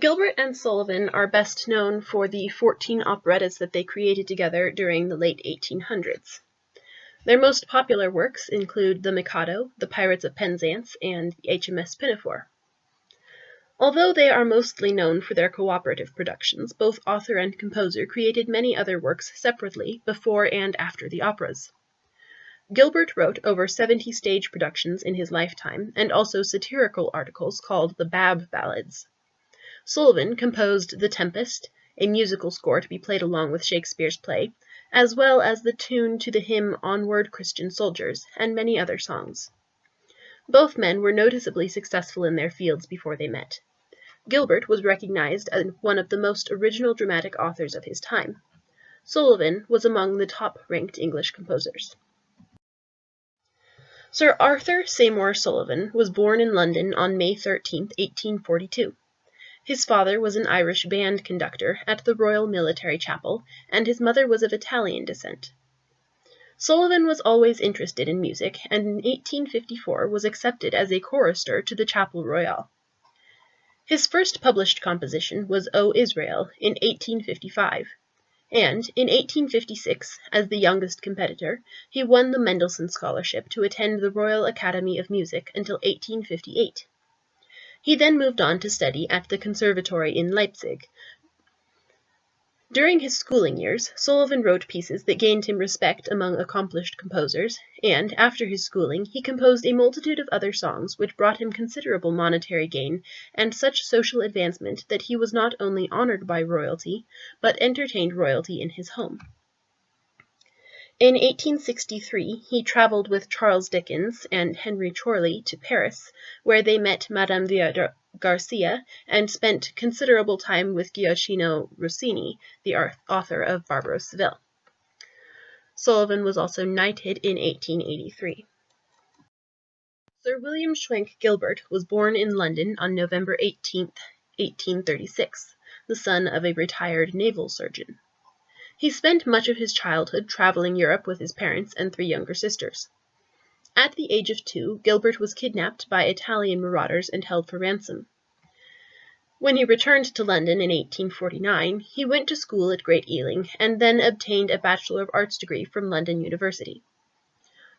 Gilbert and Sullivan are best known for the 14 operettas that they created together during the late 1800s. Their most popular works include The Mikado, The Pirates of Penzance, and the HMS Pinafore. Although they are mostly known for their cooperative productions, both author and composer created many other works separately before and after the operas. Gilbert wrote over 70 stage productions in his lifetime, and also satirical articles called the Bab Ballads. Sullivan composed The Tempest, a musical score to be played along with Shakespeare's play, as well as the tune to the hymn Onward, Christian Soldiers, and many other songs. Both men were noticeably successful in their fields before they met. Gilbert was recognized as one of the most original dramatic authors of his time. Sullivan was among the top-ranked English composers. Sir Arthur Seymour Sullivan was born in London on May 13, 1842. His father was an Irish band conductor at the Royal Military Chapel, and his mother was of Italian descent. Sullivan was always interested in music, and in 1854 was accepted as a chorister to the Chapel Royal. His first published composition was O Israel in 1855. And in 1856, as the youngest competitor, he won the Mendelssohn Scholarship to attend the Royal Academy of Music until 1858. He then moved on to study at the Conservatory in Leipzig. During his schooling years, Sullivan wrote pieces that gained him respect among accomplished composers, and after his schooling, he composed a multitude of other songs which brought him considerable monetary gain and such social advancement that he was not only honored by royalty, but entertained royalty in his home. In 1863, he traveled with Charles Dickens and Henry Chorley to Paris, where they met Madame de Garcia and spent considerable time with Gioacchino Rossini, the author of Barber of Seville. Sullivan was also knighted in 1883. Sir William Schwenk Gilbert was born in London on November 18, 1836, the son of a retired naval surgeon. He spent much of his childhood traveling Europe with his parents and 3 younger sisters. At the age of 2, Gilbert was kidnapped by Italian marauders and held for ransom. When he returned to London in 1849, he went to school at Great Ealing and then obtained a Bachelor of Arts degree from London University.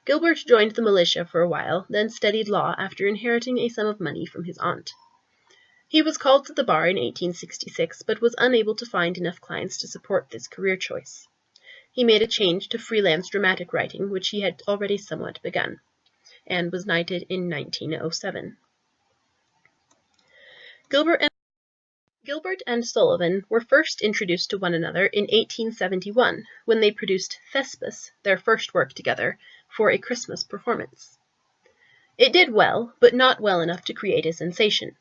Gilbert joined the militia for a while, then studied law after inheriting a sum of money from his aunt. He was called to the bar in 1866, but was unable to find enough clients to support this career choice. He made a change to freelance dramatic writing, which he had already somewhat begun, and was knighted in 1907. Gilbert and Sullivan were first introduced to one another in 1871, when they produced Thespis, their first work together, for a Christmas performance. It did well, but not well enough to create a sensation.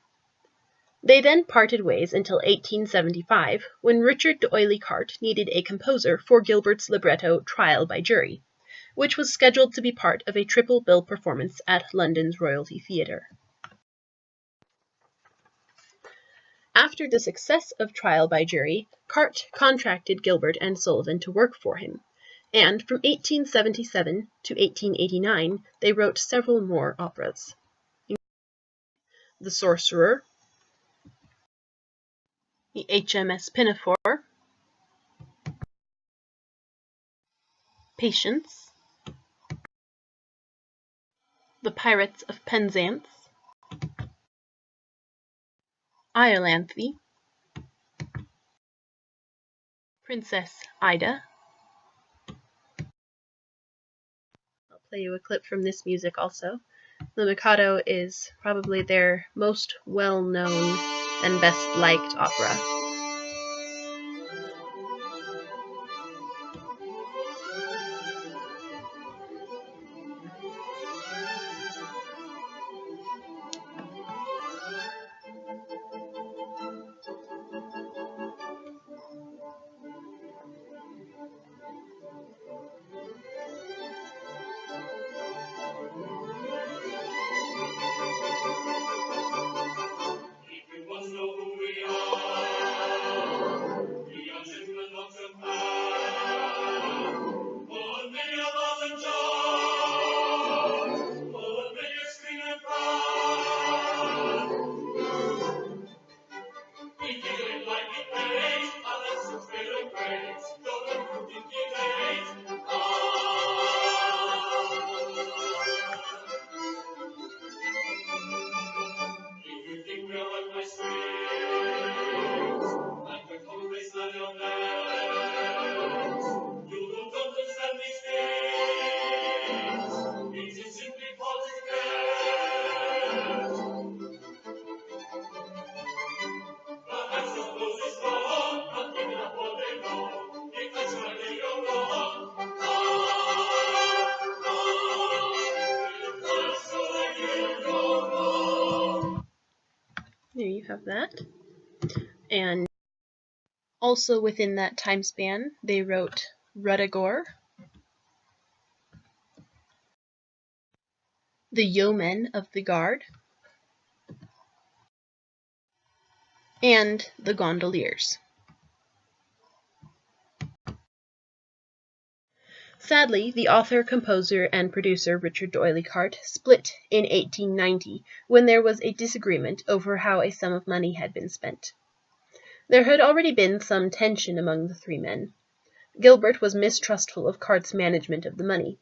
They then parted ways until 1875, when Richard d'Oyly Carte needed a composer for Gilbert's libretto Trial by Jury, which was scheduled to be part of a triple bill performance at London's Royalty Theatre. After the success of Trial by Jury, Carte contracted Gilbert and Sullivan to work for him, and from 1877 to 1889 they wrote several more operas. The Sorcerer, the HMS Pinafore, Patience, The Pirates of Penzance, Iolanthe, Princess Ida. I'll play you a clip from this music also. The Mikado is probably their most well-known and best-liked opera. have that. And also within that time span, they wrote Ruddigore, The Yeomen of the Guard, and The Gondoliers. Sadly, the author, composer, and producer Richard D'Oyley Carte split in 1890 when there was a disagreement over how a sum of money had been spent. There had already been some tension among the three men. Gilbert was mistrustful of Carte's management of the money.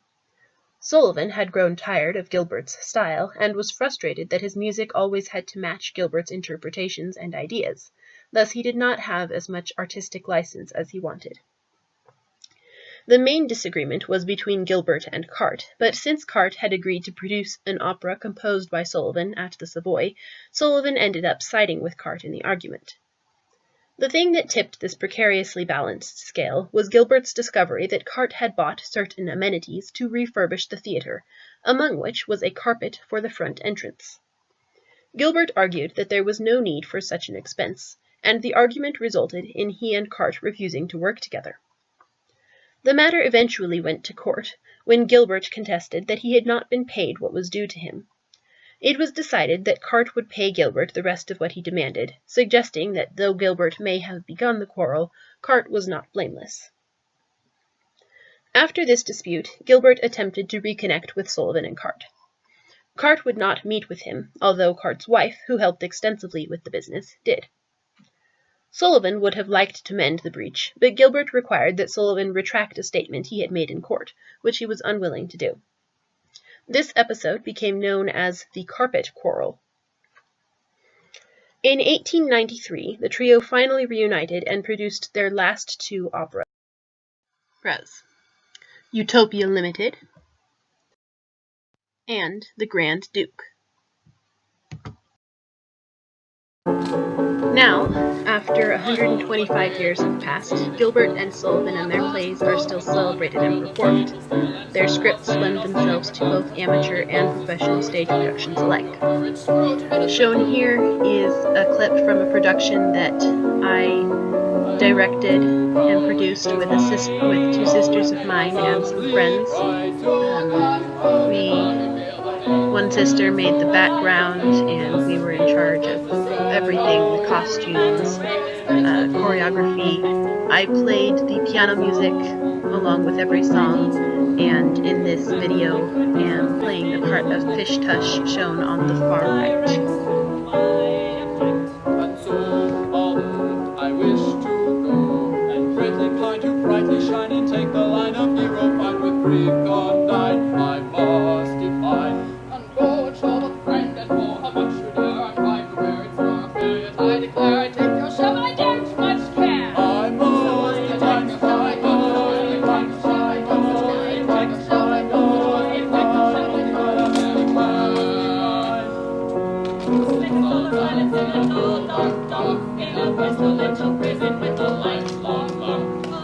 Sullivan had grown tired of Gilbert's style and was frustrated that his music always had to match Gilbert's interpretations and ideas. Thus he did not have as much artistic license as he wanted. The main disagreement was between Gilbert and Carte, but since Carte had agreed to produce an opera composed by Sullivan at the Savoy, Sullivan ended up siding with Carte in the argument. The thing that tipped this precariously balanced scale was Gilbert's discovery that Carte had bought certain amenities to refurbish the theatre, among which was a carpet for the front entrance. Gilbert argued that there was no need for such an expense, and the argument resulted in he and Carte refusing to work together. The matter eventually went to court, when Gilbert contested that he had not been paid what was due to him. It was decided that Carte would pay Gilbert the rest of what he demanded, suggesting that though Gilbert may have begun the quarrel, Carte was not blameless. After this dispute, Gilbert attempted to reconnect with Sullivan and Carte. Carte would not meet with him, although Carte's wife, who helped extensively with the business, did. Sullivan would have liked to mend the breach, but Gilbert required that Sullivan retract a statement he had made in court, which he was unwilling to do. This episode became known as the Carpet Quarrel. In 1893, the trio finally reunited and produced their last two operas, Utopia Limited and The Grand Duke. Now, after 125 years have passed, Gilbert and Sullivan and their plays are still celebrated and performed. Their scripts lend themselves to both amateur and professional stage productions alike. Shown here is a clip from a production that I directed and produced with two sisters of mine and some friends. One sister made the background, and we were in charge of everything, the costumes, choreography. I played the piano music along with every song, and in this video am playing the part of Fish Tush shown on the far right. I wish to go, and greatly inclined to brightly shine, and take the line of hero fight with recondite. I must define and go and show the friend and foe how much you dare. I'm going to wear it for a fair, yet I declare I take your shove, I don't much care. I must define the fight,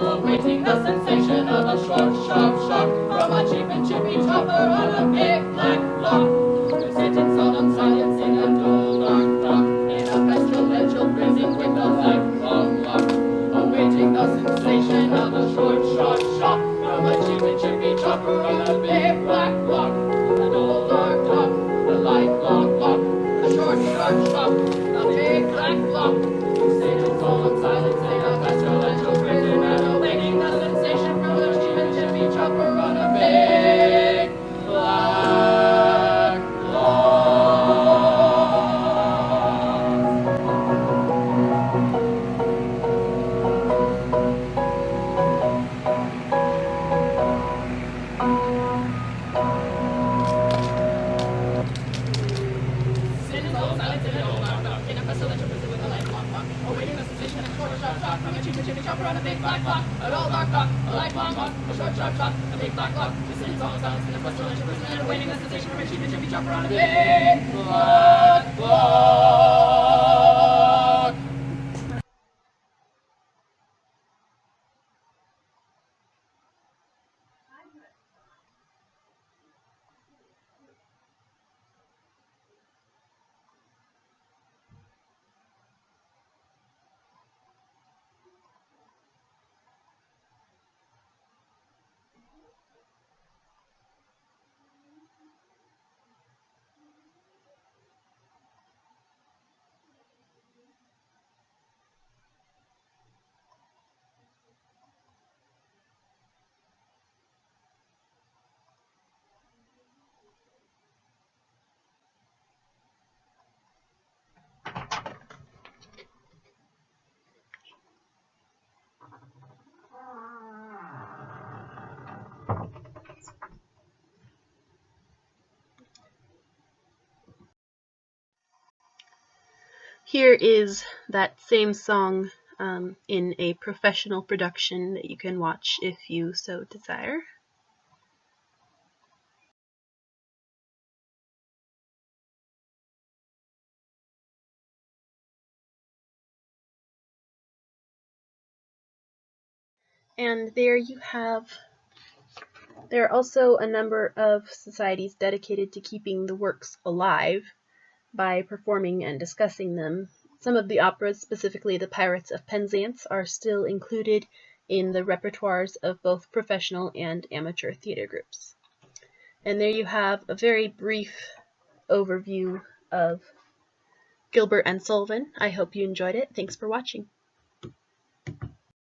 awaiting the sensation of a short, sharp shock from a cheap and chippy chopper on a big black block. We sit in solemn silence in a dull dark dock, in a pestilential prison with a lifelong lock, awaiting the sensation of a short, sharp shock from a cheap and chippy chopper on a big black block. A dull dark dock, a lifelong lock, a short, sharp shock, a big black block. We sit in solemn silence in a pestilential prison and awaiting the sensation from a cheap and chippy chopper on a big black block. Sit in solemn silence in a dull dark dock, in a pestilential prison with a lifelong lock, awaiting the sensation of a short, sharp shock from a cheap and chippy chopper on a big black block. A dull dark dock, a lifelong lock, a short, sharp shock, a big black block. We sit in solemn silence in a pestilential prison and awaiting the sensation from a cheap and chippy chopper on a big black block. Here is that same song in a professional production that you can watch if you so desire. And there you have, there are also a number of societies dedicated to keeping the works alive by performing and discussing them. Some of the operas, specifically the Pirates of Penzance, are still included in the repertoires of both professional and amateur theater groups. And there you have a very brief overview of Gilbert and Sullivan. I hope you enjoyed it. Thanks for watching.